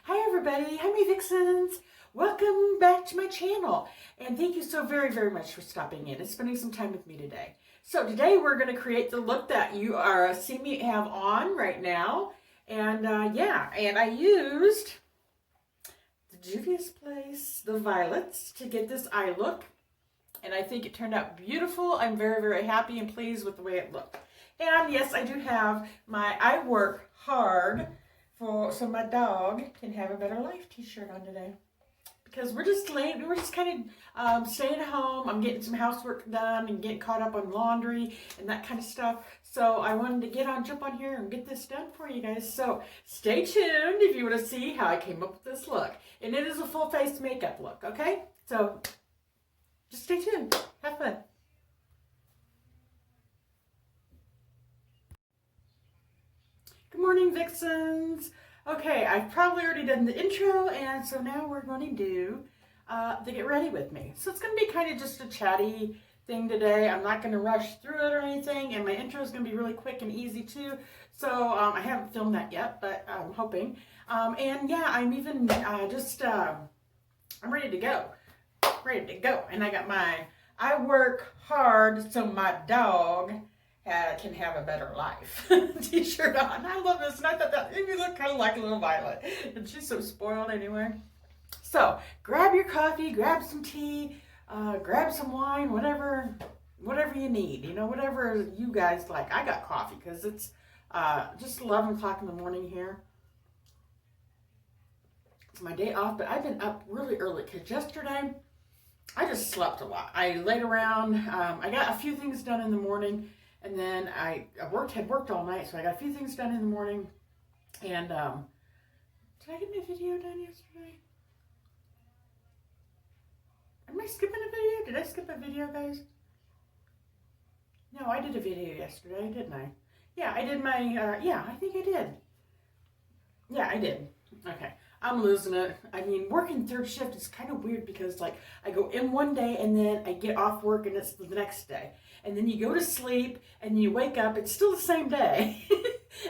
Hi everybody, hi me vixens. Welcome back to my channel. And thank you so very, very much for stopping in and spending some time with me today. So today we're going to create the look that you are seeing me have on right now. And and I used the Juvias Place, the violets, to get this eye look. And I think it turned out beautiful. I'm very, very happy and pleased with the way it looked. And yes, I do have my I work hard so my dog can have a better life t-shirt on today. Because we're just kind of staying at home. I'm getting some housework done and getting caught up on laundry and that kind of stuff. So I wanted to jump on here and get this done for you guys. So stay tuned if you want to see how I came up with this look. And it is a full face makeup look, okay? So just stay tuned. Have fun. Good morning, vixens. Okay, I've probably already done the intro, and so now we're going to do the get ready with me. So it's going to be kind of just a chatty thing today. I'm not going to rush through it or anything, and my intro is going to be really quick and easy too. So I haven't filmed that yet, but I'm hoping. And yeah, I'm even I'm ready to go. Ready to go. And I got my I work hard so my dog can have a better life t-shirt on. I love this, and I thought that made me look kind of like a little Violet, and she's so spoiled anyway. So grab your coffee, grab some tea, grab some wine, whatever you need, you know, whatever you guys like. I got coffee because it's just 11 o'clock in the morning here. It's my day off, but I've been up really early because yesterday I just slept a lot. I laid around. I got a few things done in the morning. And then I had worked all night, so I got a few things done in the morning. And did I get my video done yesterday? Am I skipping a video? Did I skip a video, guys? No, I did a video yesterday, didn't I? Yeah, I did my, yeah, I think I did. Yeah, I did. Okay. I'm losing it. I mean, working third shift is kind of weird because, like, I go in one day and then I get off work and it's the next day. And then you go to sleep and you wake up, it's still the same day.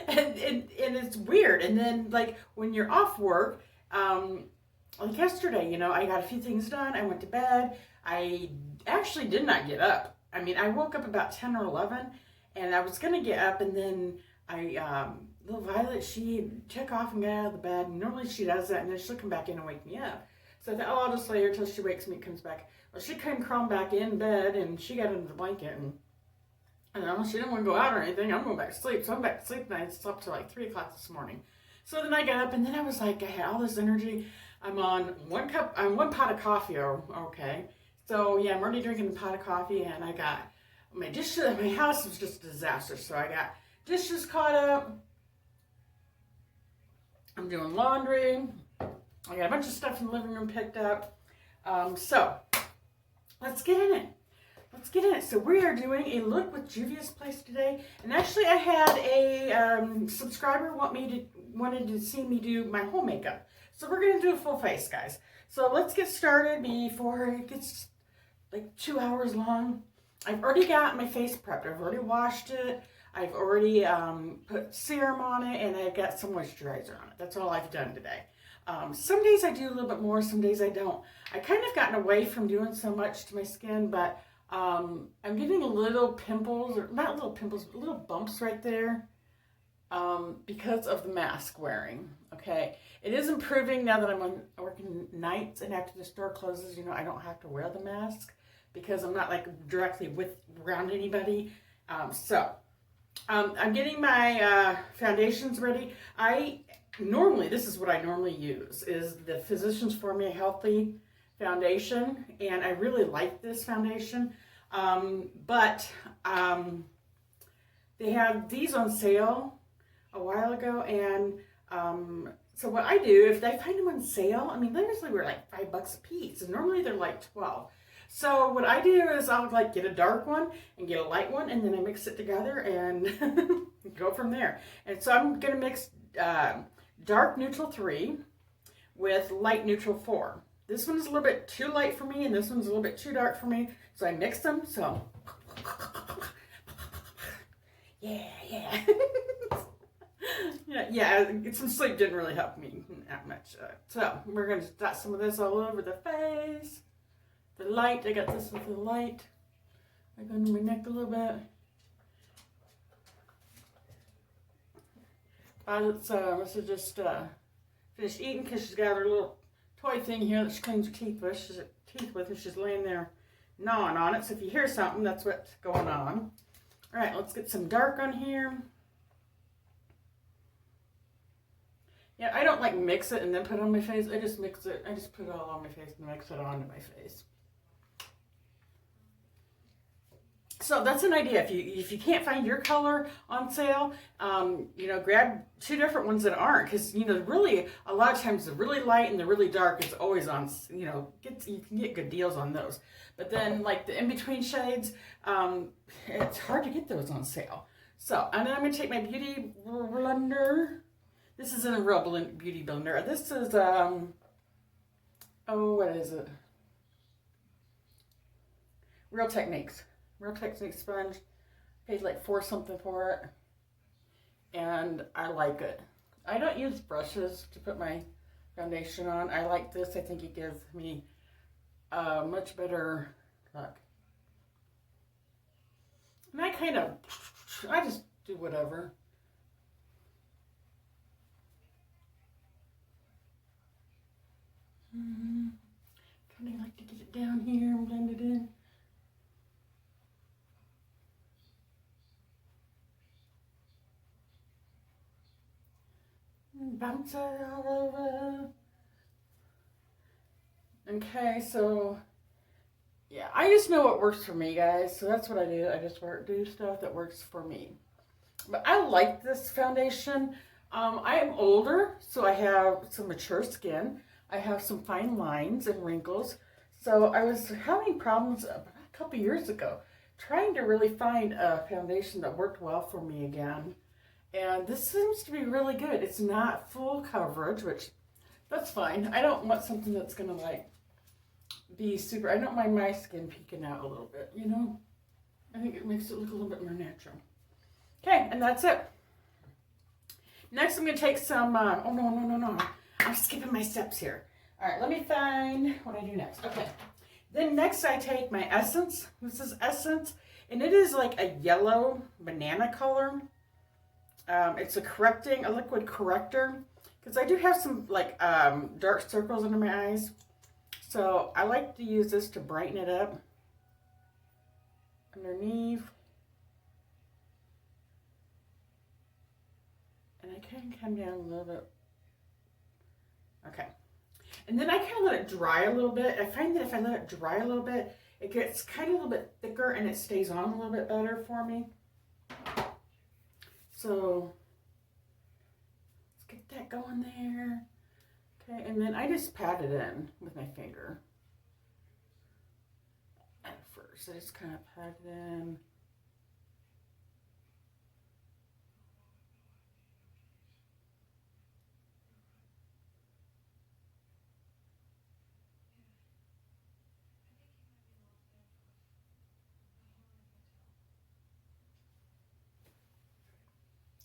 and it's weird. And then, like, when you're off work, like yesterday, you know, I got a few things done. I went to bed. I actually did not get up. I mean, I woke up about 10 or 11 and I was going to get up, and then little Violet, she took off and got out of the bed. And normally she does that, and then she'll come back in and wake me up. So I thought, oh, I'll just lay her till she wakes me and comes back. Well, she couldn't crawl back in bed, and she got under the blanket, and I don't know, she didn't want to go out or anything. I'm going back to sleep. So I'm back to sleep, and I slept till like 3 o'clock this morning. So then I got up, and then I was like, I had all this energy. I'm on one pot of coffee, okay. So yeah, I'm already drinking a pot of coffee, and I got my dishes. My house was just a disaster. So I got dishes caught up. I'm doing laundry. I got a bunch of stuff in the living room picked up. So let's get in it. Let's get in it. So we are doing a look with Juvias Place today. And actually I had a subscriber wanted to see me do my whole makeup. So we're going to do a full face, guys. So let's get started before it gets like 2 hours long. I've already got my face prepped. I've already washed it. I've already put serum on it, and I've got some moisturizer on it. That's all I've done today. Some days I do a little bit more, some days I don't. I kind of gotten away from doing so much to my skin, but I'm getting a little pimples, or not little pimples, but little bumps right there because of the mask wearing, okay? It is improving now that I'm working nights, and after the store closes, you know, I don't have to wear the mask because I'm not like directly around anybody. I'm getting my foundations ready. This is what I normally use, is the Physicians Formula Healthy foundation, and I really like this foundation, but they had these on sale a while ago, and so what I do, if I find them on sale, I mean, they usually were like $5 a piece, and normally they're like 12. So what I do is I'll like get a dark one and get a light one, and then I mix it together and go from there. And so I'm going to mix dark neutral 3 with light neutral 4. This one's a little bit too light for me, and this one's a little bit too dark for me. So I mix them. So yeah. yeah, some sleep didn't really help me that much. So we're going to dot some of this all over the face. The light, I got this with the light. I go into my neck a little bit. This is just finished eating because she's got her little toy thing here that she cleans her teeth with. And she's laying there gnawing on it. So if you hear something, that's what's going on. All right, let's get some dark on here. Yeah, I don't like mix it and then put it on my face. I just mix it. I just put it all on my face and mix it onto my face. So that's an idea. If you can't find your color on sale, you know, grab two different ones that aren't, because you know, really a lot of times the really light and the really dark is always on. You know, you can get good deals on those. But then like the in between shades, it's hard to get those on sale. So and then I'm gonna take my beauty blender. This isn't a real beauty blender. This is what is it? Real Techniques sponge. Paid like $4 something for it, and I like it. I don't use brushes to put my foundation on. I like this. I think it gives me a much better look. And I just do whatever. Kind of like to get it down here and blend it in. Bounce it all over. Okay, so yeah, I just know what works for me, guys. So that's what I do. I just do stuff that works for me. But I like this foundation. I am older, so I have some mature skin. I have some fine lines and wrinkles. So I was having problems a couple years ago trying to really find a foundation that worked well for me again. And this seems to be really good. It's not full coverage, which that's fine. I don't want something that's going to like be super, I don't mind my skin peeking out a little bit, you know? I think it makes it look a little bit more natural. Okay, and that's it. Next I'm going to take some, oh no. I'm skipping my steps here. All right, let me find what I do next. Okay. Then next I take my Essence. This is Essence, and it is like a yellow banana color. It's a liquid corrector, because I do have some like dark circles under my eyes. So I like to use this to brighten it up underneath. And I can come down a little bit. Okay. And then I kind of let it dry a little bit. I find that if I let it dry a little bit, it gets kind of a little bit thicker and it stays on a little bit better for me. So let's get that going there. Okay, and then I just pat it in with my finger. At first, I just kind of pat it in.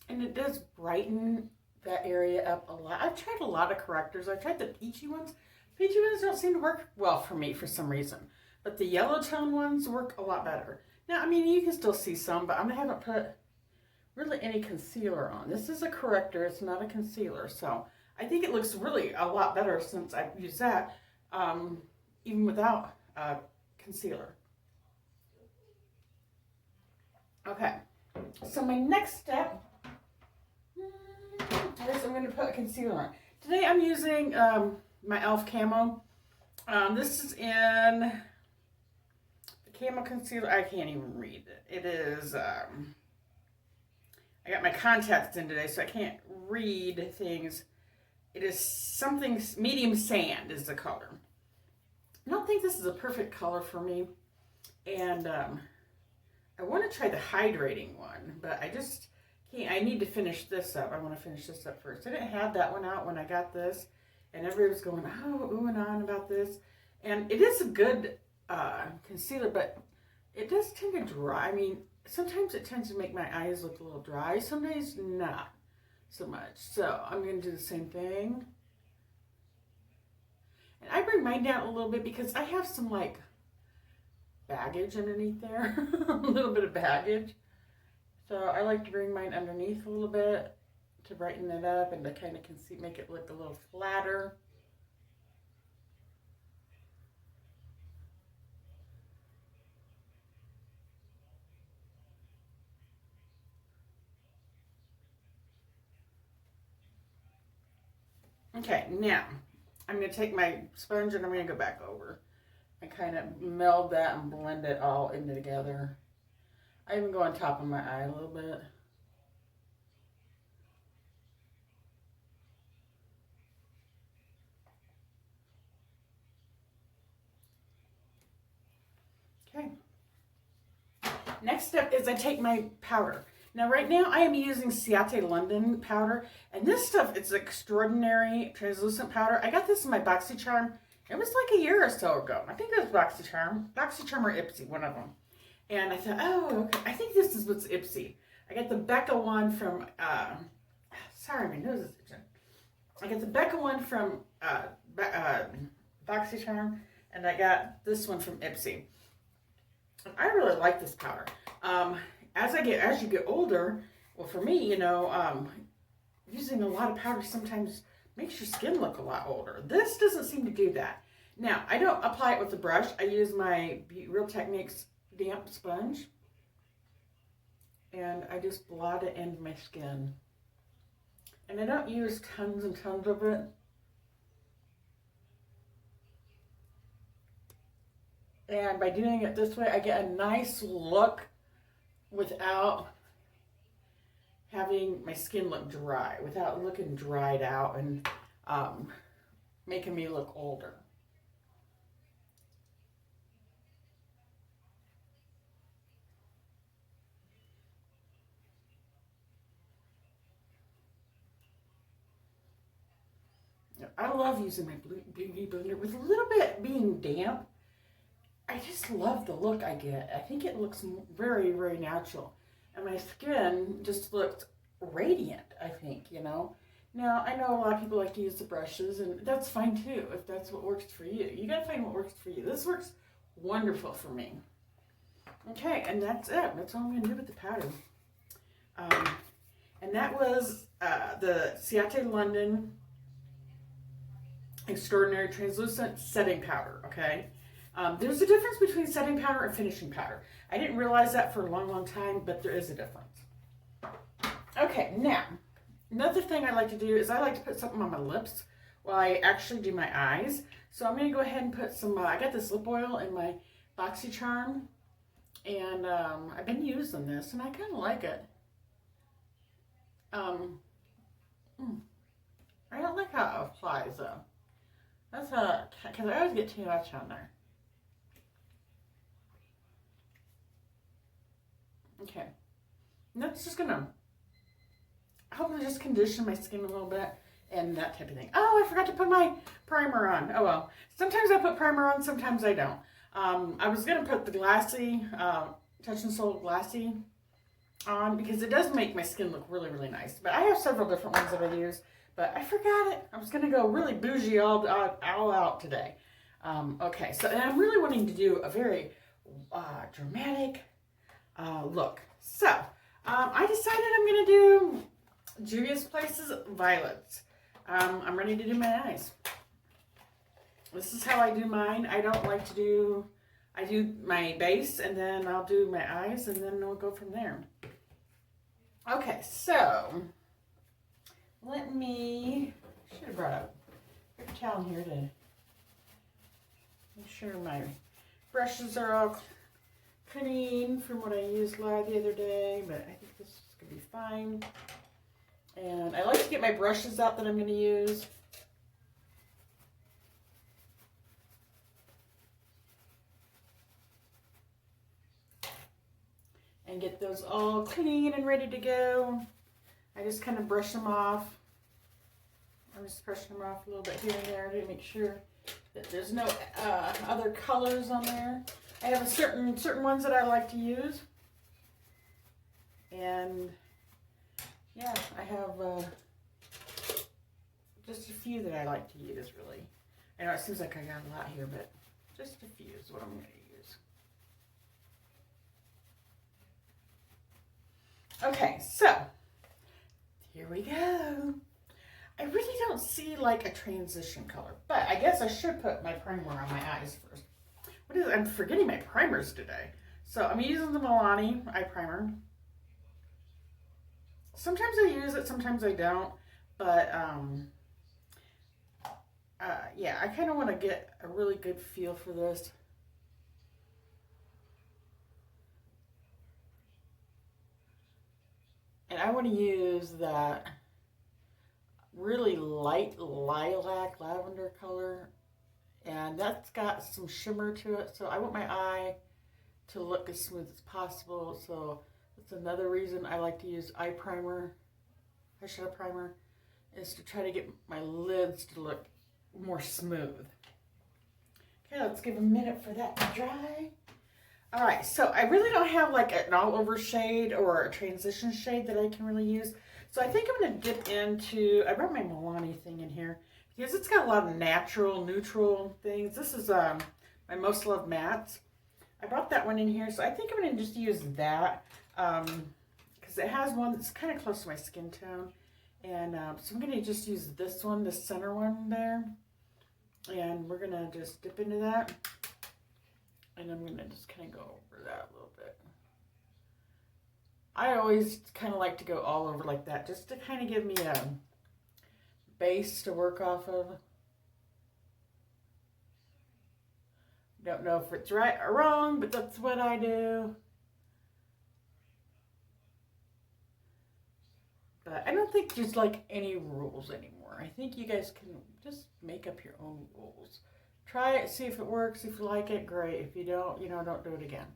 And it does brighten that area up a lot. I've tried a lot of correctors. I've tried the peachy ones. Peachy ones don't seem to work well for me for some reason. But the yellow tone ones work a lot better. Now, I mean, you can still see some, but I haven't put really any concealer on. This is a corrector. It's not a concealer. So I think it looks really a lot better since I've used that, even without concealer. Okay. So my next step, I'm going to put concealer on. Today I'm using my e.l.f. Camo. This is in the Camo Concealer. I can't even read it. It is, I got my contacts in today, so I can't read things. It is something, medium sand is the color. I don't think this is a perfect color for me. And I want to try the hydrating one, but I just can't. I need to finish this up. I want to finish this up first. I didn't have that one out when I got this, and everybody was going, oh, ooh and on about this. And it is a good concealer, but it does tend to dry. I mean, sometimes it tends to make my eyes look a little dry, sometimes not. so much. So I'm going to do the same thing. And I bring mine down a little bit because I have some like baggage underneath there. A little bit of baggage. So I like to bring mine underneath a little bit to brighten it up and to kind of make it look a little flatter. Okay, now I'm going to take my sponge and I'm going to go back over and kind of meld that and blend it all in together. I even go on top of my eye a little bit. Okay. Next step is I take my powder. Now right now I am using Ciate London powder, and this stuff, it's extraordinary translucent powder. I got this in my BoxyCharm. It was like a year or so ago. I think it was BoxyCharm or Ipsy, one of them. And I thought, oh, okay, I think this is what's Ipsy. I got the Becca one from, sorry, my nose is itching. I got the Becca one from BoxyCharm, and I got this one from Ipsy. I really like this powder. As you get older, well, for me, you know, using a lot of powder sometimes makes your skin look a lot older. This doesn't seem to do that. Now, I don't apply it with the brush. I use my Real Techniques damp sponge, and I just blot it into my skin. And I don't use tons and tons of it. And by doing it this way, I get a nice look without having my skin look dry, without looking dried out and making me look older. I love using my beauty blender with a little bit being damp. I just love the look I get. I think it looks very, very natural. And my skin just looks radiant, I think, you know. Now, I know a lot of people like to use the brushes, and that's fine too, if that's what works for you. You gotta find what works for you. This works wonderful for me. Okay, and that's it. That's all I'm gonna do with the powder. And that was the Ciate London Extraordinary Translucent Setting Powder, okay? There's a difference between setting powder and finishing powder. I didn't realize that for a long, long time, but there is a difference. Okay, now, another thing I like to do is I like to put something on my lips while I actually do my eyes. So I'm going to go ahead and put some, I got this lip oil in my BoxyCharm, and I've been using this, and I kind of like it. I don't like how it applies, though. That's because I always get too much on there. Okay, and that's just gonna hopefully just condition my skin a little bit and that type of thing. Oh, I forgot to put my primer on. Oh well, sometimes I put primer on, sometimes I don't. I was gonna put the Glassy, Touch and Soul Glassy on because it does make my skin look really, really nice. But I have several different ones that I use, but I forgot it. I was gonna go really bougie all out today. Okay, so and I'm really wanting to do a very dramatic look. So, I decided I'm going to do Juvia's Places Violets. I'm ready to do my eyes. This is how I do mine. I don't like to do, I do my base and then I'll do my eyes and then we'll go from there. Okay, so, let me, should have brought a paper towel here to make sure my brushes are all clean from what I used the other day, but I think this is going to be fine. And I like to get my brushes out that I'm going to use. And get those all clean and ready to go. I just kind of brush them off. I'm just brushing them off a little bit here and there to make sure that there's no other colors on there. I have certain ones that I like to use, and yeah, I have just a few that I like to use, really. I know it seems like I got a lot here, but just a few is what I'm going to use. Okay, so here we go. I really don't see like a transition color, but I guess I should put my primer on my eyes first. What is it? I'm forgetting my primers today. So I'm using the Milani Eye Primer. Sometimes I use it, sometimes I don't, but yeah, I kind of want to get a really good feel for this. And I want to use that really light lilac lavender color, and that's got some shimmer to it, so I want my eye to look as smooth as possible. So that's another reason I like to use eye primer, eyeshadow primer, is to try to get my lids to look more smooth. Okay, let's give a minute for that to dry. All right, so I really don't have like an all-over shade or a transition shade that I can really use. So I think I'm going to dip into, I brought my Milani thing in here because it's got a lot of natural, neutral things. This is my Most Loved Mattes. I brought that one in here, so I think I'm going to just use that because it has one that's kind of close to my skin tone. And so I'm going to just use this one, the center one there. And we're going to just dip into that. And I'm going to just kind of go over that a little bit. I always kind of like to go all over like that, just to kind of give me a base to work off of. Don't know if it's right or wrong, but that's what I do. But I don't think there's like any rules anymore. I think you guys can just make up your own rules. Try it, see if it works. If you like it, great. If you don't, you know, don't do it again.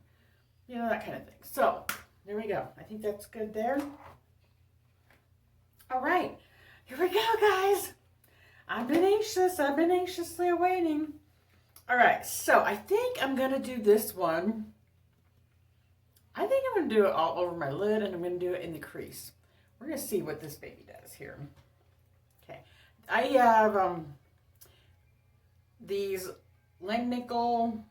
You know, that kind of thing. So, there we go. I think that's good there. All right. Here we go, guys. I've been anxious. I've been anxiously awaiting. All right. So, I think I'm going to do this one. I think I'm going to do it all over my lid, and I'm going to do it in the crease. We're going to see what this baby does here. Okay. I have these Langnickel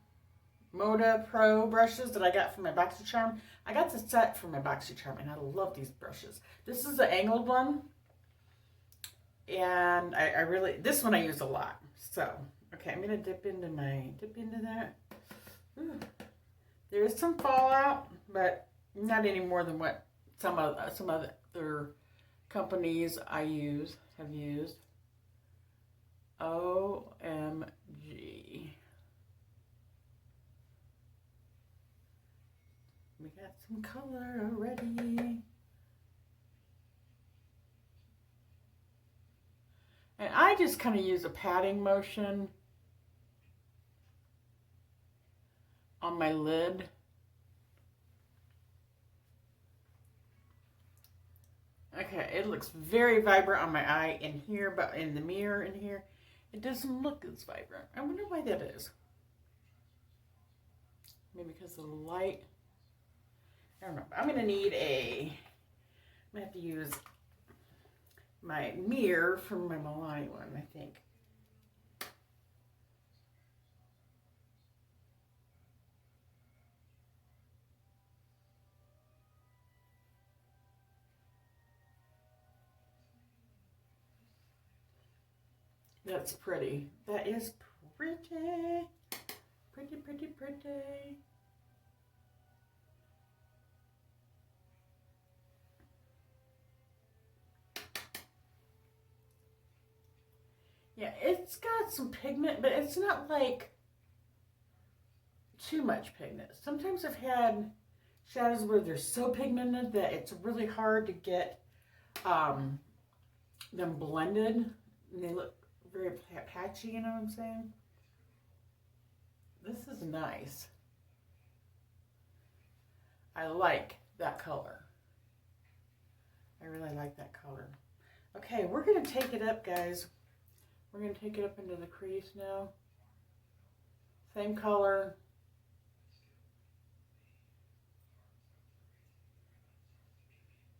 Moda Pro brushes that I got from my BoxyCharm. I got the set from my BoxyCharm, and I love these brushes. This is the angled one, and I really, this one I use a lot. So, okay, I'm gonna dip into that. Ooh. There is some fallout, but not any more than what some other companies I have used. OMG. We got some color already. And I just kind of use a patting motion on my lid. Okay, it looks very vibrant on my eye in here, but in the mirror in here, it doesn't look as vibrant. I wonder why that is. Maybe because of the light. I don't know. I'm going to need I'm going to have to use my mirror from my Milani one, I think. That's pretty. That is pretty. Pretty, pretty, pretty. Yeah, it's got some pigment, but it's not like too much pigment. Sometimes I've had shadows where they're so pigmented that it's really hard to get them blended, and they look very patchy, you know what I'm saying? This is nice. I like that color. I really like that color. Okay, we're going to take it up, guys. We're going to take it up into the crease now. Same color.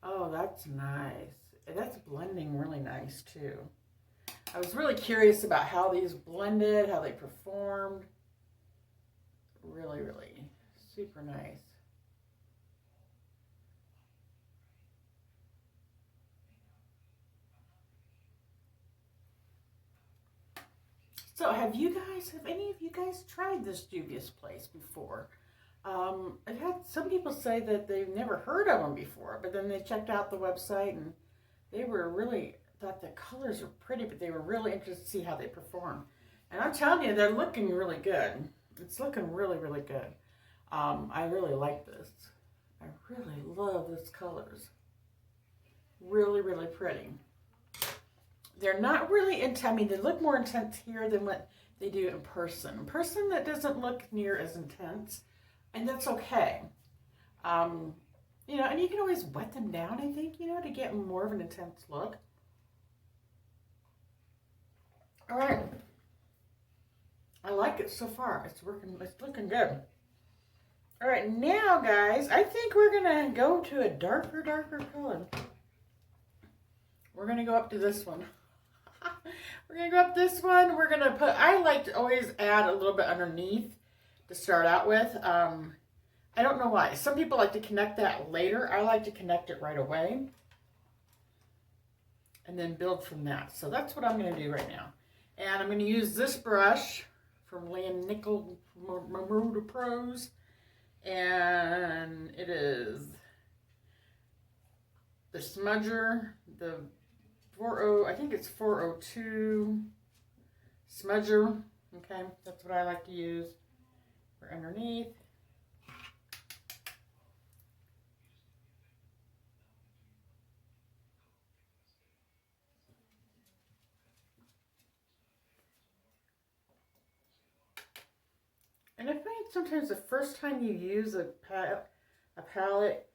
Oh, that's nice. And that's blending really nice too. I was really curious about how these blended, how they performed. Really, really super nice. So have any of you guys tried this Juvias place before? I've had some people say that they've never heard of them before, but then they checked out the website and they were really, thought the colors were pretty, but they were really interested to see how they perform. And I'm telling you, they're looking really good. It's looking really, really good. I really like this. I really love these colors. Really, really pretty. They're not really intense. I mean, they look more intense here than what they do in person. In person, that doesn't look near as intense, and that's okay. You know, and you can always wet them down, I think, you know, to get more of an intense look. All right. I like it so far. It's looking good. All right, now, guys, I think we're going to go to a darker color. We're going to go up to this one. We're going to go up this one. We're going to put, I like to always add a little bit underneath to start out with. I don't know why. Some people like to connect that later. I like to connect it right away and then build from that. So that's what I'm going to do right now. And I'm going to use this brush from Land Nickel Maruda Pros. And it is the smudger, the 40, I think it's 402 smudger. Okay, that's what I like to use for underneath. And I find sometimes the first time you use a palette,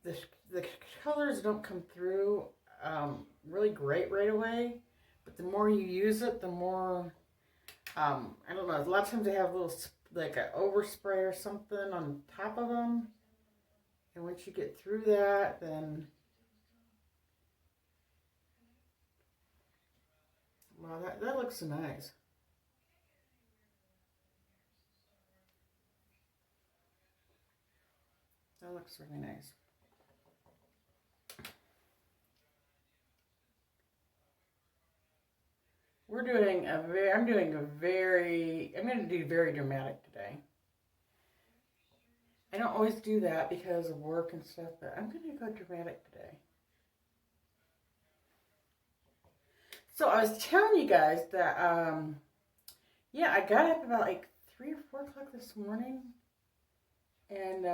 the colors don't come through really great right away. But the more you use it, the more, I don't know, a lot of times they have a little, like an overspray or something on top of them. And once you get through that, then, wow, that looks so nice. That looks really nice. I'm going to do very dramatic today. I don't always do that because of work and stuff, but I'm going to go dramatic today. So I was telling you guys that, yeah, I got up about like 3 or 4 o'clock this morning and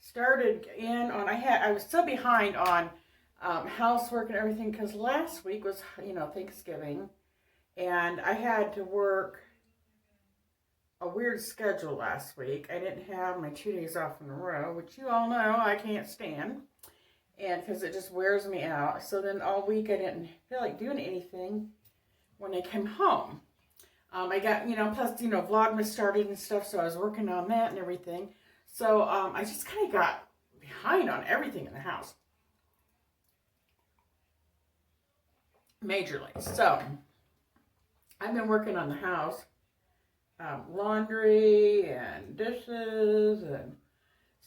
started in on, I was so behind on housework and everything because last week was, you know, Thanksgiving, and I had to work a weird schedule last week. I didn't have my 2 days off in a row, which you all know I can't stand, and because it just wears me out. So then all week I didn't feel like doing anything when I came home. I got, you know, plus, you know, Vlogmas started and stuff, so I was working on that and everything. So I just kind of got behind on everything in the house. Majorly. So I've been working on the house, laundry and dishes and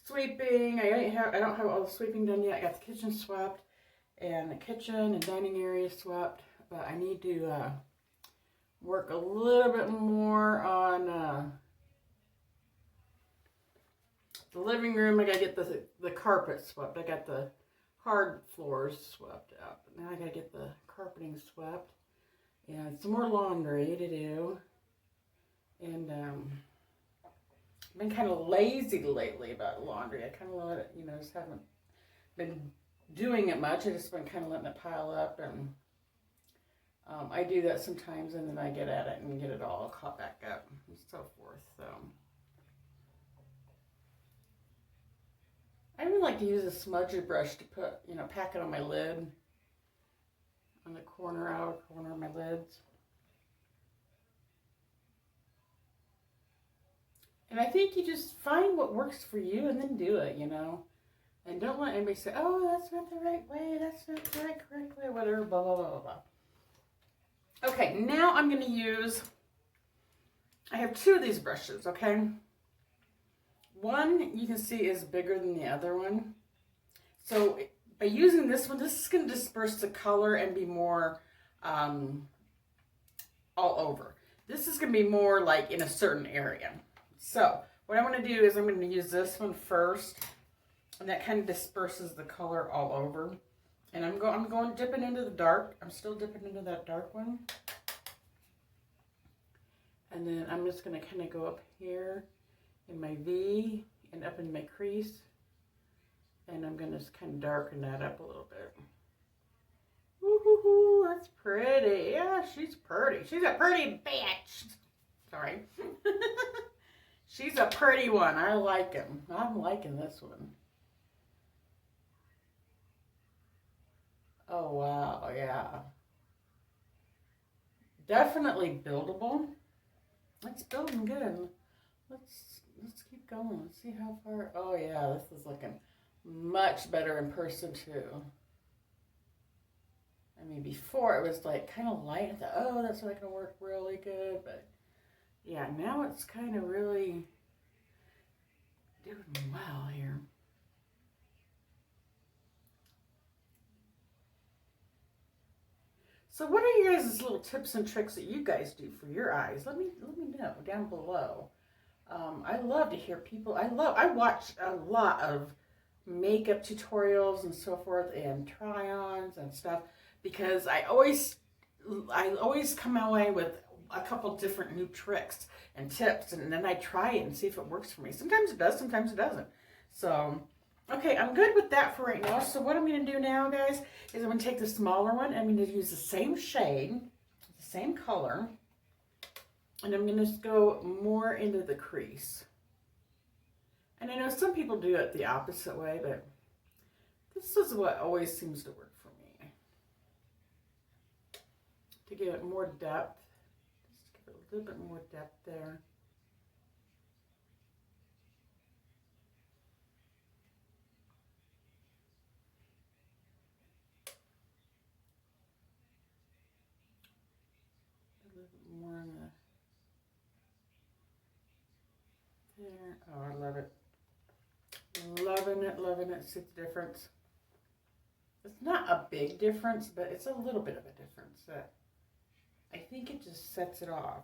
sweeping. I don't have all the sweeping done yet. I got the kitchen swept and the kitchen and dining area swept, but I need to work a little bit more on the living room. I gotta get the carpet swept. I got the hard floors swept up. Now I gotta get the carpeting swept and some more laundry to do. And I've been kind of lazy lately about laundry. I kind of let it, you know, just haven't been doing it much. I just been kind of letting it pile up, and I do that sometimes, and then I get at it and get it all caught back up and so forth. So I even like to use a smudger brush to put, you know, pack it on my lid, on the outer corner of my lids. And I think you just find what works for you and then do it, you know. And don't let anybody say, oh, that's not the right way, that's not the right correct way, whatever, blah, blah, blah, blah, blah. Okay, now I'm going to use, I have two of these brushes, okay? One you can see is bigger than the other one. So by using this one, this is going to disperse the color and be more all over. This is going to be more like in a certain area. So what I'm going to do is I'm going to use this one first. And that kind of disperses the color all over. And I'm going dipping into the dark. I'm still dipping into that dark one. And then I'm just going to kind of go up here in my V and up in my crease. And I'm going to just kind of darken that up a little bit. Woo-hoo-hoo, that's pretty. Yeah, she's pretty. She's a pretty bitch. Sorry. She's a pretty one. I like him. I'm liking this one. Oh, wow. Yeah. Definitely buildable. It's building good. Let's keep going. Let's see how far. Oh, yeah. This is looking much better in person, too. I mean, before it was like kind of light. I thought, oh, that's not going to work really good. But yeah, now it's kind of really doing well here. So what are your guys' little tips and tricks that you guys do for your eyes? Let me know down below. I love to hear people. I watch a lot of makeup tutorials and so forth and try-ons and stuff because I always come away with a couple different new tricks and tips, and then I try it and see if it works for me. Sometimes it does, sometimes it doesn't. So, okay, I'm good with that for right now. So what I'm going to do now, guys, is I'm going to take the smaller one. I'm going to use the same shade, the same color, and I'm going to go more into the crease. And I know some people do it the opposite way, but this is what always seems to work for me. To give it more depth, just give it a little bit more depth there. A little bit more on the there. Oh, I love it. Loving it, loving it. See the difference? It's not a big difference, but it's a little bit of a difference that I think it just sets it off.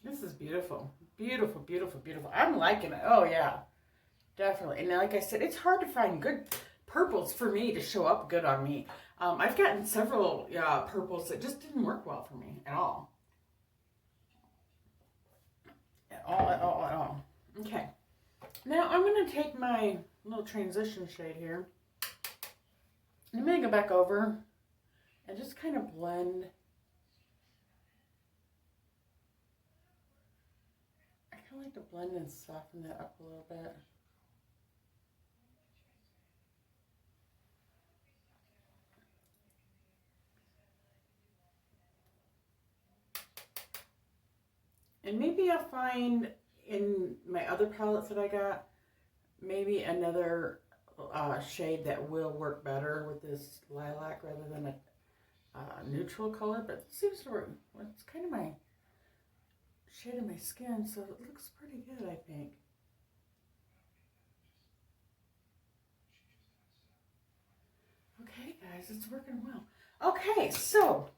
This is beautiful. Beautiful, beautiful, beautiful. I'm liking it. Oh, yeah. Definitely. And like I said, it's hard to find good purples for me to show up good on me. I've gotten several purples that just didn't work well for me at all. At all, at all, at all. Okay. Now I'm going to take my little transition shade here. I'm going to go back over and just kind of blend. I kind of like to blend and soften that up a little bit. And maybe I'll find in my other palettes that I got, maybe another shade that will work better with this lilac rather than a neutral color. But it seems to work. Well, it's kind of my shade of my skin, so it looks pretty good, I think. Okay, guys, it's working well. Okay, so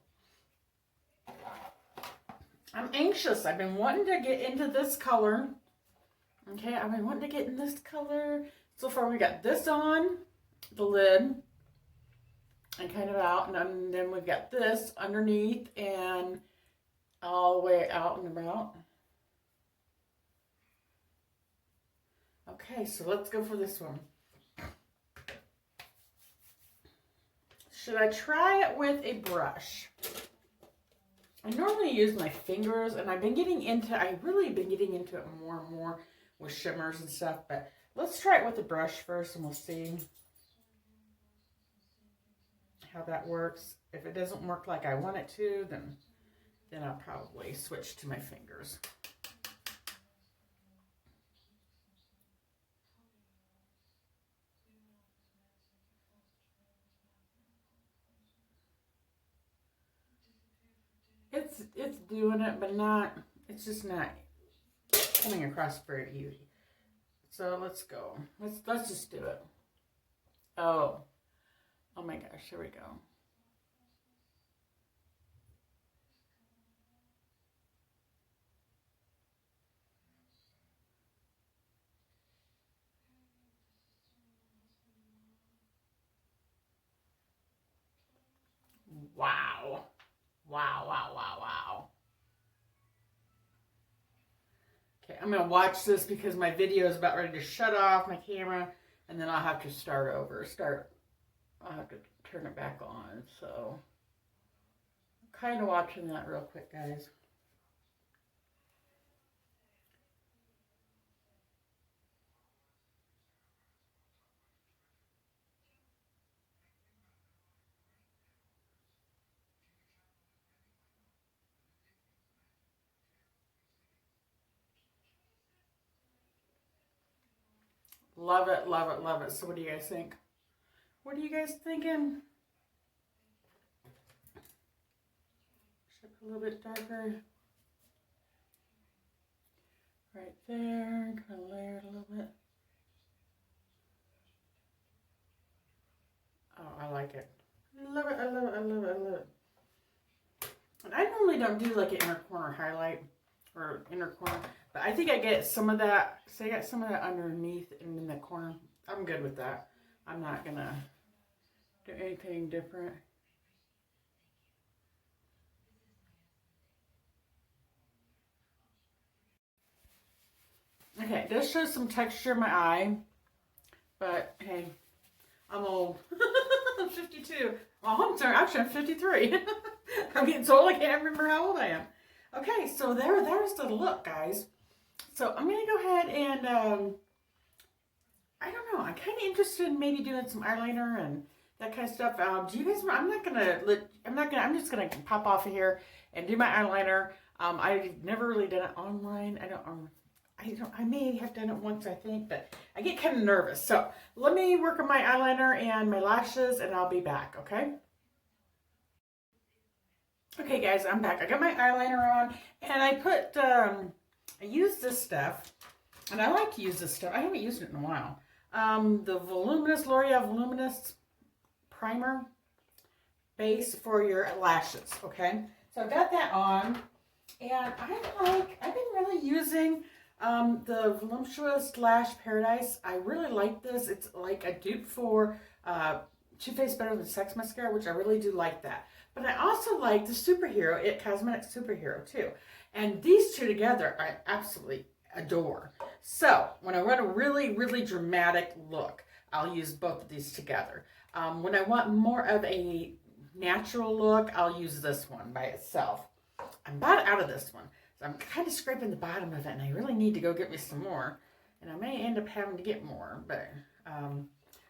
I'm anxious. I've been wanting to get into this color. Okay, I've been wanting to get in this color. So far, we got this on the lid and kind of out, and then we've got this underneath and all the way out and about. Okay, so let's go for this one. Should I try it with a brush? I normally use my fingers, and I've really been getting into it more and more with shimmers and stuff, but let's try it with the brush first, and we'll see how that works. If it doesn't work like I want it to, then I'll probably switch to my fingers. It's doing it, but it's just not coming across very easy. So let's go. Let's just do it. Oh my gosh, here we go. Wow. Wow, wow, wow, wow. Okay, I'm going to watch this because my video is about ready to shut off my camera, and then I'll have to start over. I'll have to turn it back on. So I'm kind of watching that real quick, guys. Love it, love it, love it. So what do you guys think? What are you guys thinking? Should I put a little bit darker? Right there, kind of layer it a little bit. Oh, I like it. I love it, I love it, I love it, I love it. And I normally don't do like an inner corner highlight or inner corner, but I think I get some of that. So I got some of that underneath and in the corner. I'm good with that. I'm not gonna do anything different. Okay, this shows some texture in my eye, but hey, I'm old. I'm 52. Oh, I'm sorry, actually I'm 53. I'm getting so old I can't remember how old I am. Okay, so there's the look, guys. So I'm gonna go ahead and I don't know. I'm kind of interested in maybe doing some eyeliner and that kind of stuff. Do you guys? I'm just gonna pop off of here and do my eyeliner. I've never really done it online. I may have done it once, I think, but I get kind of nervous. So let me work on my eyeliner and my lashes, and I'll be back. Okay. Okay, guys, I'm back. I got my eyeliner on, and I used this stuff, and I like to use this stuff. I haven't used it in a while. The L'Oreal Voluminous Primer base for your lashes, okay? So I've got that on, and I've been really using the Voluptuous Lash Paradise. I really like this. It's like a dupe for Too Faced Better Than Sex Mascara, which I really do like that. But I also like the Superhero, It Cosmetics Superhero too. And these two together I absolutely adore. So when I want a really, really dramatic look, I'll use both of these together. When I want more of a natural look, I'll use this one by itself. I'm about out of this one. So I'm kind of scraping the bottom of it, and I really need to go get me some more. And I may end up having to get more, but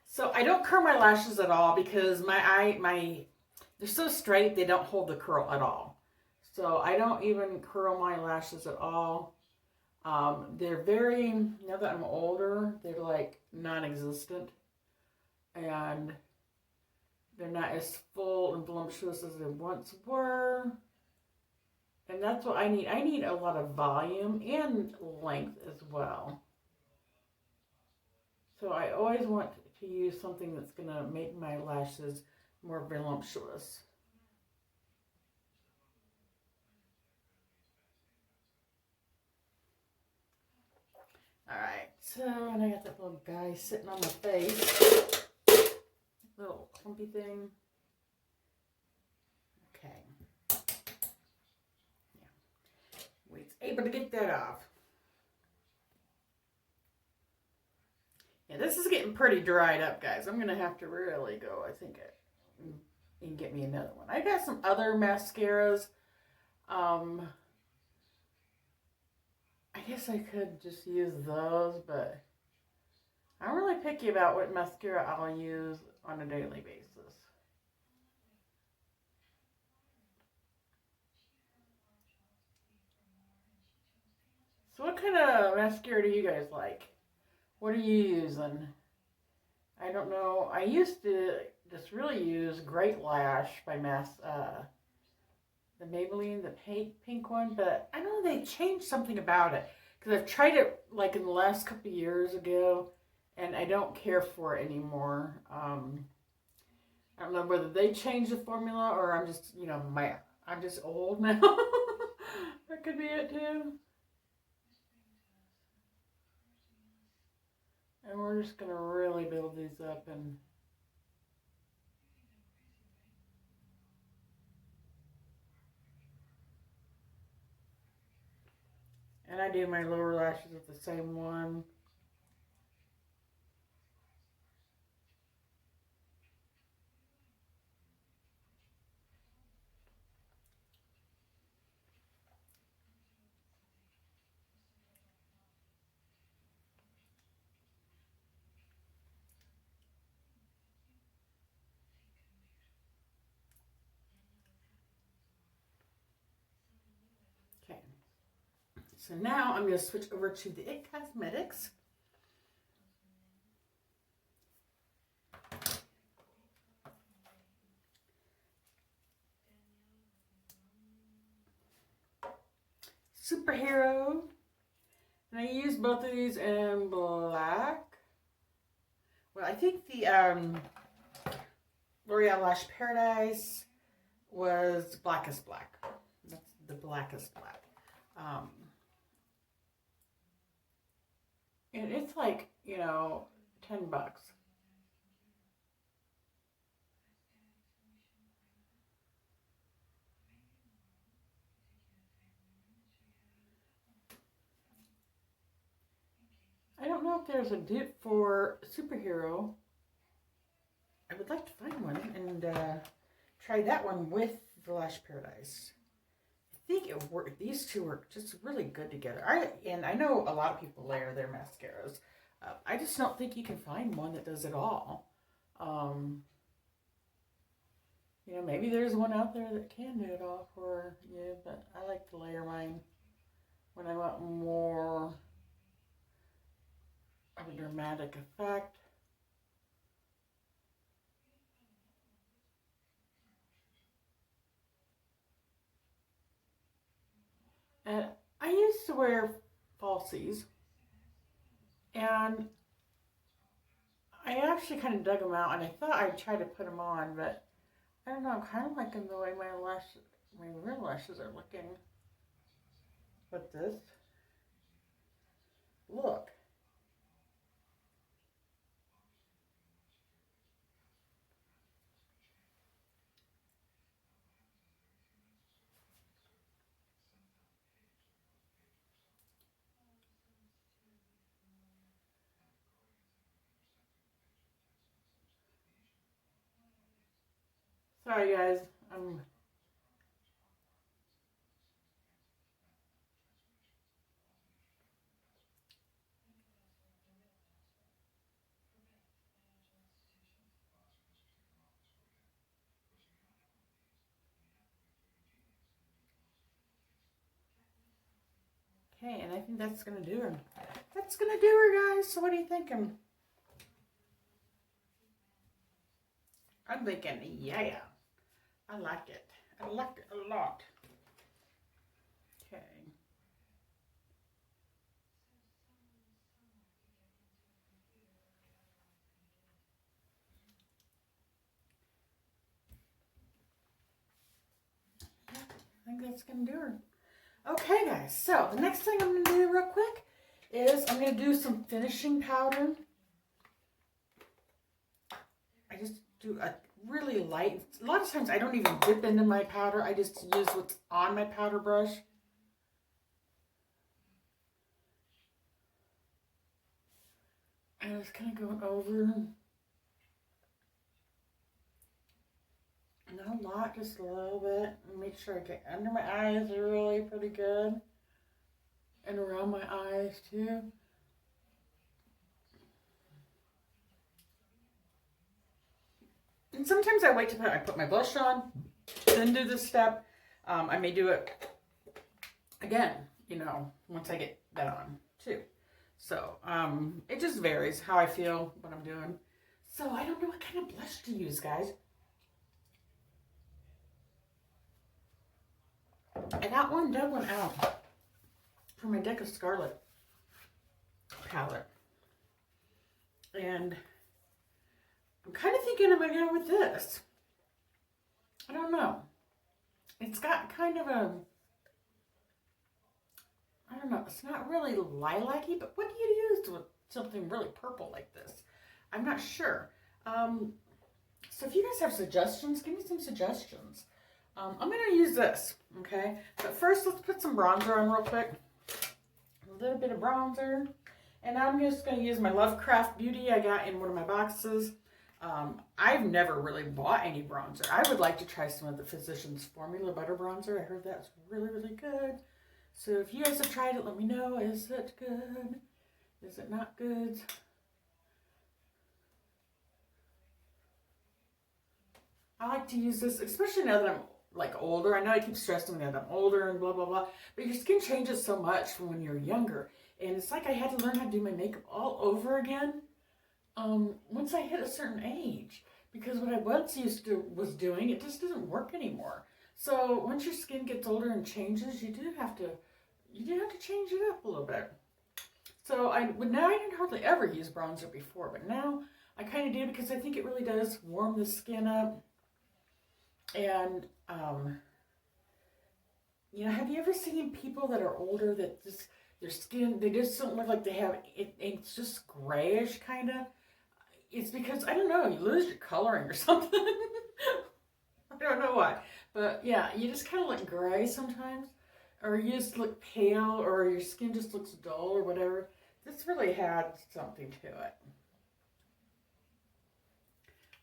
so I don't curl my lashes at all because they're so straight they don't hold the curl at all. So I don't even curl my lashes at all. They're very, now that I'm older, they're like non-existent, and they're not as full and voluptuous as they once were. And that's what I need. I need a lot of volume and length as well. So I always want to use something that's going to make my lashes more voluptuous. Alright, so, and I got that little guy sitting on my face. Little clumpy thing. Okay. Yeah. We was able to get that off. this is getting pretty dried up, guys. I'm going to have to really go, I think, and get me another one. I got some other mascaras. I guess I could just use those, but I'm really picky about what mascara I'll use on a daily basis. So what kind of mascara do you guys like? What are you using? I don't know. I used to just really use Great Lash by the Maybelline, the pink one, but I know they changed something about it because I've tried it like in the last couple of years ago, and I don't care for it anymore. I don't know whether they changed the formula or I'm just, you know, I'm just old now. That could be it too. And we're just going to really build these up and I do my lower lashes with the same one. Okay. So now I'm going to switch over to the IT Cosmetics. Superhero. And I use both of these in black. Well, I think the L'Oreal Lash Paradise was blackest black. That's the blackest black. And it's like, you know, $10. I don't know if there's a dupe for Superhero. I would like to find one and try that one with the Lash Paradise. I think it worked. These two work just really good together. I know a lot of people layer their mascaras. I just don't think you can find one that does it all. You know, maybe there's one out there that can do it all for you, but I like to layer mine when I want more of a dramatic effect. And I used to wear falsies, and I actually kind of dug them out, and I thought I'd try to put them on, but I don't know, I'm kind of liking the way my real lashes are looking. But this, look. Sorry guys, okay, and I think that's gonna do her. That's gonna do her, guys. So what are you thinking? I'm thinking, yeah, I like it. I like it a lot. Okay. I think that's going to do her. Okay, guys. So, the next thing I'm going to do real quick is I'm going to do some finishing powder. I just do a really light. A lot of times I don't even dip into my powder. I just use what's on my powder brush. And it's kind of going over. Not a lot, just a little bit. And make sure I get under my eyes really pretty good. And around my eyes too. And sometimes I wait to put my blush on, then do this step. I may do it again, you know, once I get that on too. So it just varies how I feel, what I'm doing. So I don't know what kind of blush to use, guys. I got one done one out for my Deck of Scarlet palette. And I'm kind of thinking, am I going with this? I don't know. It's got kind of a, I don't know, it's not really lilac-y, but what do you use with something really purple like this? I'm not sure. So if you guys have suggestions, give me some suggestions. I'm going to use this, okay? But first, let's put some bronzer on real quick. A little bit of bronzer. And I'm just going to use my Lovecraft Beauty I got in one of my boxes. I've never really bought any bronzer. I would like to try some of the Physicians Formula Butter Bronzer. I heard that's really, really good. So if you guys have tried it, let me know. Is it good? Is it not good? I like to use this, especially now that I'm like older. I know I keep stressing that I'm older and blah, blah, blah. But your skin changes so much from when you're younger. And it's like I had to learn how to do my makeup all over again. Once I hit a certain age, because what I was doing, it just doesn't work anymore. So once your skin gets older and changes, you do have to change it up a little bit. So now I didn't hardly ever use bronzer before, but now I kind of do because I think it really does warm the skin up. And you know, have you ever seen people that are older that just their skin, they just don't look like they have it, it's just grayish kind of? It's because, I don't know, you lose your coloring or something. I don't know why. But yeah, you just kind of look gray sometimes. Or you just look pale, or your skin just looks dull or whatever. This really had something to it.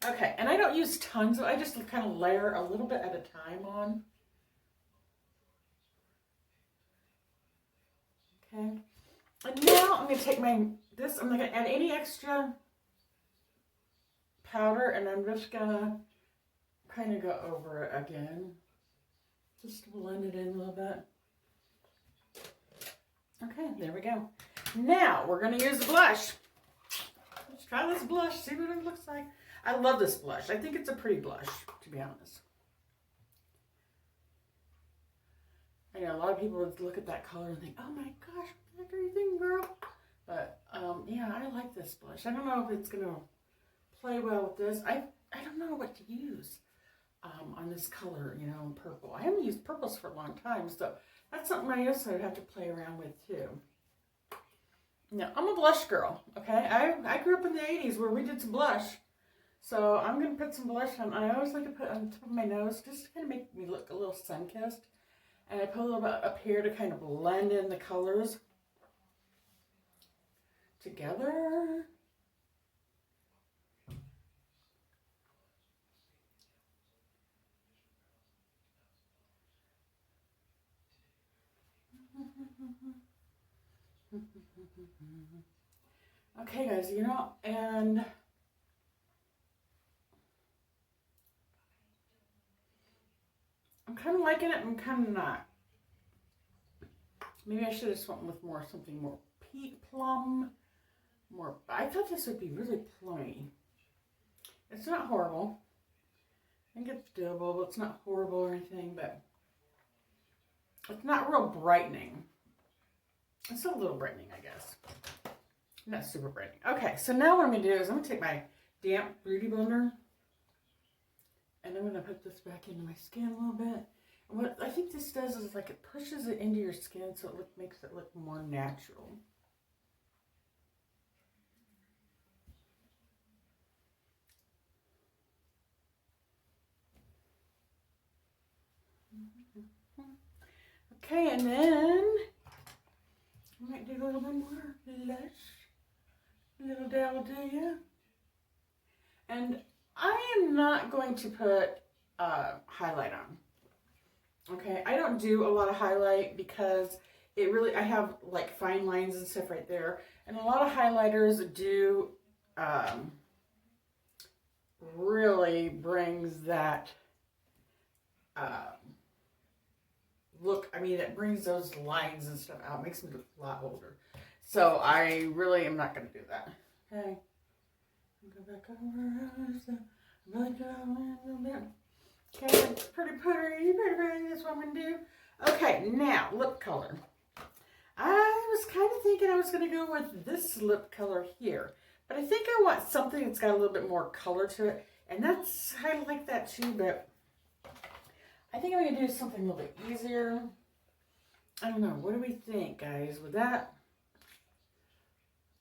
Okay, and I don't use tons. I just kind of layer a little bit at a time on. Okay. And now I'm going to take I'm not going to add any extra powder, and I'm just gonna kind of go over it again, just to blend it in a little bit. Okay, there we go. Now we're gonna use the blush. Let's try this blush, see what it looks like. I love this blush. I think it's a pretty blush, to be honest. I know a lot of people would look at that color and think, oh my gosh, what are you thinking, girl? But yeah, I like this blush. I don't know if it's gonna play well with this. I don't know what to use on this color, you know, purple. I haven't used purples for a long time, so that's something I also have to play around with too. Now, I'm a blush girl, okay? I grew up in the 80s where we did some blush. So I'm going to put some blush on. I always like to put on top of my nose just to kind of make me look a little sun-kissed. And I put a little bit up here to kind of blend in the colors together. Okay, guys, you know, and I'm kind of liking it, I'm kind of not. Maybe I should have went with something more plum, I thought this would be really plummy. It's not horrible. I think it's doable, but it's not horrible or anything, but it's not real brightening. It's a little brightening, I guess. Not super brightening. Okay, so now what I'm going to do is I'm going to take my damp Beauty Blender and I'm going to put this back into my skin a little bit. And what I think this does is like it pushes it into your skin so it makes it look more natural. Okay, and then I might do a little bit more blush. Little dab will do you. And I am not going to put highlight on. Okay, I don't do a lot of highlight because it really, I have like fine lines and stuff right there. And a lot of highlighters do really brings that look, I mean, it brings those lines and stuff out. It makes me look a lot older. So I really am not going to do that. Okay. Go back over. Okay, pretty, that's what I'm going to do. Okay, now, lip color. I was kind of thinking I was going to go with this lip color here. But I think I want something that's got a little bit more color to it. And that's, I like that too, but I think I'm going to do something a little bit easier. I don't know. What do we think, guys? With that,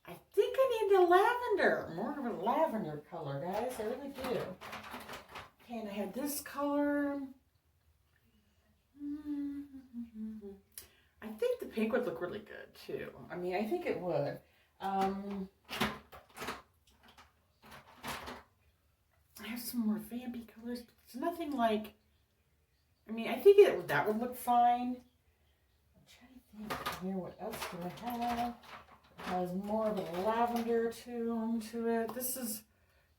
I think I need the lavender. More of a lavender color, guys. I really do. Okay, and I had this color. I think the pink would look really good, too. I mean, I think it would. I have some more vampy colors, but it's nothing like... I mean, I think that would look fine. I'm trying to think here, what else do I have? It has more of a lavender tone to it. This is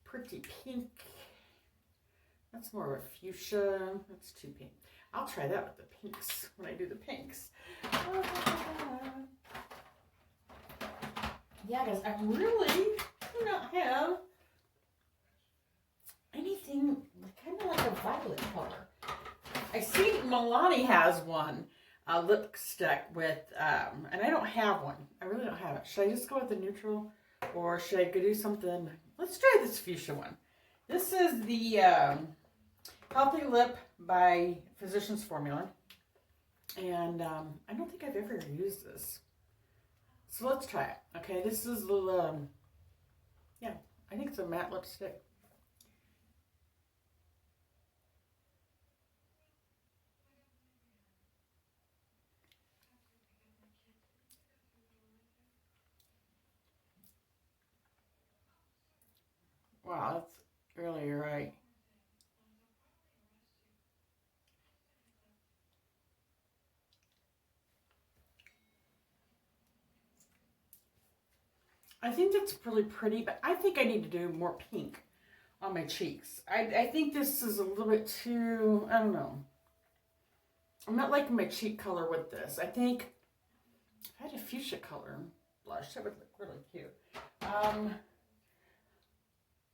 pretty pink. That's more of a fuchsia. That's too pink. I'll try that with the pinks when I do the pinks. Yeah, guys, I really do not have anything kind of like a violet color. I see Milani has one, a lipstick with, and I don't have one. I really don't have it. Should I just go with the neutral, or should I go do something? Let's try this fuchsia one. This is the Healthy Lip by Physicians Formula, and I don't think I've ever used this. So let's try it. Okay, this is the, yeah, I think it's a matte lipstick. Wow, that's really right. I think that's really pretty, but I think I need to do more pink on my cheeks. I think this is a little bit too, I don't know. I'm not liking my cheek color with this. I think if I had a fuchsia color blush, that would look really cute.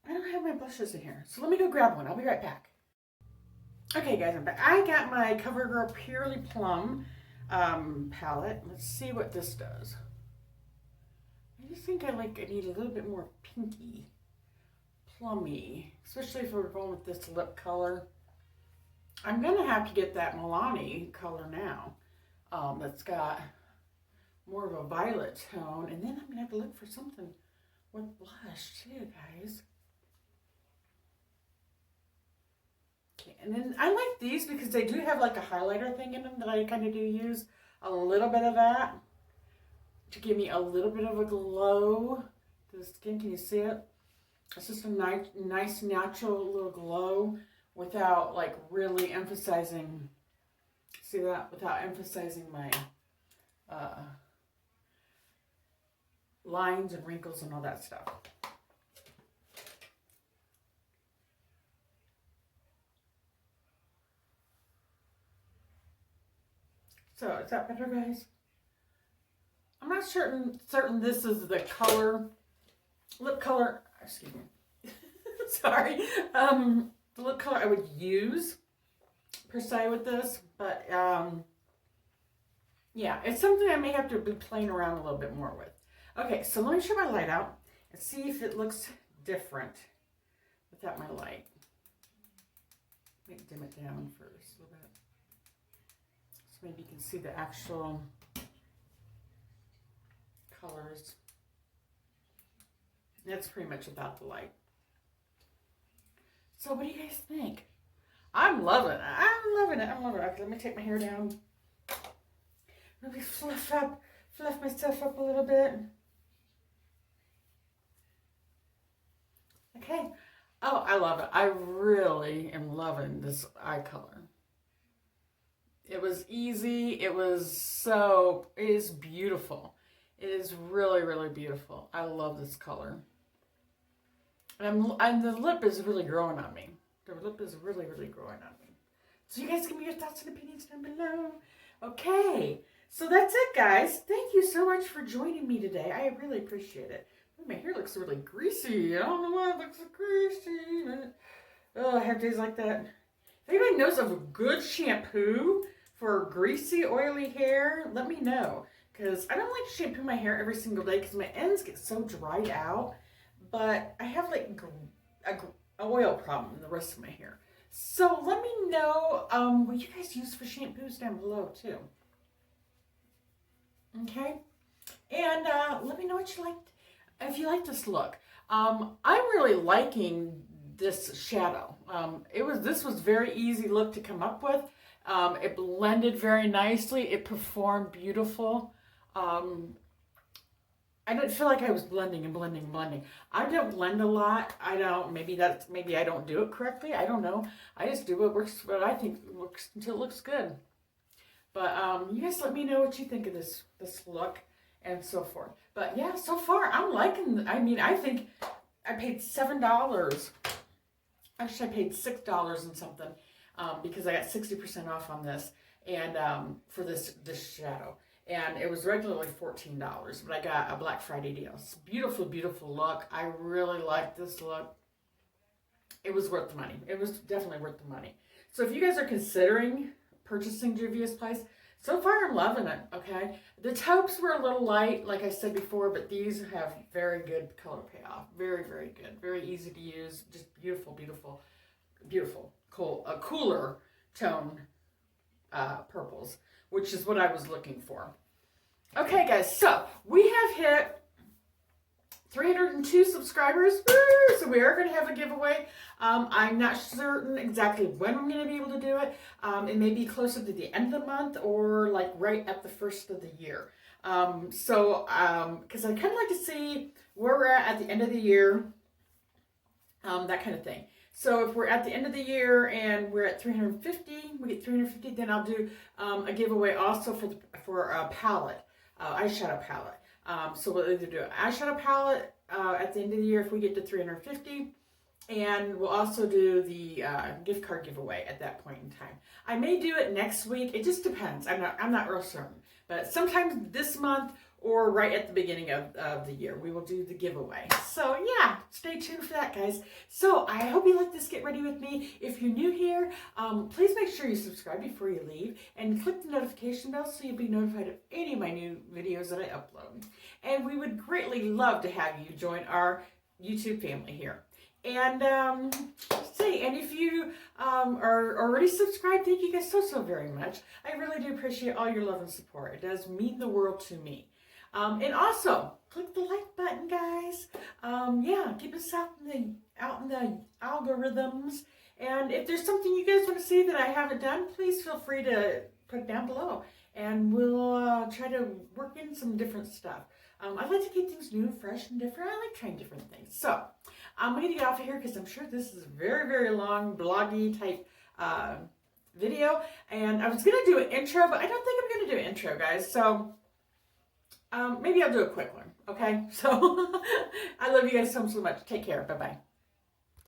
I don't have my blushes in here, so let me go grab one. I'll be right back. Okay, guys, I'm back. I got my CoverGirl Purely Plum palette. Let's see what this does. I just think I need a little bit more pinky, plummy, especially if we're going with this lip color. I'm going to have to get that Milani color now. That's got more of a violet tone. And then I'm going to have to look for something with blush too, guys. Okay, and then I like these because they do have like a highlighter thing in them that I kind of do use a little bit of that to give me a little bit of a glow to the skin. Can you see it? It's just a nice natural little glow without like really emphasizing, see that? Without emphasizing my lines and wrinkles and all that stuff. So is that better, guys? I'm not certain this is the color, lip color, excuse me, sorry, the lip color I would use per se with this, but yeah, it's something I may have to be playing around a little bit more with. Okay, so let me shut my light out and see if it looks different without my light. Let me dim it down first a little bit, so maybe you can see the actual colors. That's pretty much without the light. So what do you guys think? I'm loving it. I'm loving it. I'm loving it. Okay, let me take my hair down. Let me fluff myself up a little bit. Okay. Oh, I love it. I really am loving this eye color. It was easy. It is beautiful. It is really, really beautiful. I love this color. And the lip is really growing on me. The lip is really, really growing on me. So you guys give me your thoughts and opinions down below. Okay. So that's it, guys. Thank you so much for joining me today. I really appreciate it. Ooh, my hair looks really greasy. I don't know why it looks so greasy. Oh, I have days like that. If anybody knows of a good shampoo for greasy, oily hair, let me know. Because I don't like to shampoo my hair every single day because my ends get so dried out. But I have like a oil problem in the rest of my hair. So let me know what you guys use for shampoos down below too. Okay? And let me know what you liked, if you like this look. I'm really liking this shadow. This was very easy look to come up with. It blended very nicely. It performed beautiful. I didn't feel like I was blending and blending and blending. I don't blend a lot. Maybe I don't do it correctly. I don't know. I just do what I think works until it looks good. But you guys let me know what you think of this look and so forth. But yeah, so far I'm liking, I think I paid $7. Actually, I paid $6 and something because I got 60% off on this and for this shadow. And it was regularly $14, but I got a Black Friday deal. It's a beautiful, beautiful look. I really like this look. It was worth the money. It was definitely worth the money. So if you guys are considering purchasing Juvia's Place, so far I'm loving it, okay? The taupes were a little light, like I said before, but these have very good color payoff. Very, very good. Very easy to use. Just beautiful, beautiful, beautiful. Cooler tone purples, which is what I was looking for. Okay, guys, so we have hit 302 subscribers, so we are going to have a giveaway. I'm not certain exactly when I'm going to be able to do it. It may be closer to the end of the month or like right at the first of the year. Because I kind of like to see where we're at the end of the year, that kind of thing. So if we're at the end of the year and we're at 350, we get 350, then I'll do a giveaway also for a palette, eyeshadow palette. So we'll either do an eyeshadow palette at the end of the year if we get to 350, and we'll also do the gift card giveaway at that point in time. I may do it next week. It just depends. I'm not real certain, but sometime this month or right at the beginning of the year, we will do the giveaway. So yeah, stay tuned for that, guys. So I hope you like this Get Ready With Me. If you're new here, please make sure you subscribe before you leave and click the notification bell so you'll be notified of any of my new videos that I upload. And we would greatly love to have you join our YouTube family here. And and if you are already subscribed, thank you guys so very much. I really do appreciate all your love and support. It does mean the world to me. And also, click the like button, guys. Yeah, keep us out in the algorithms. And if there's something you guys want to see that I haven't done, please feel free to put it down below. And we'll try to work in some different stuff. I like to keep things new, fresh, and different. I like trying different things. So, I'm going to get off of here because I'm sure this is a very, very long, bloggy type video. And I was going to do an intro, but I don't think I'm going to do an intro, guys. So, maybe I'll do a quick one, okay? So, I love you guys so much. Take care. Bye-bye.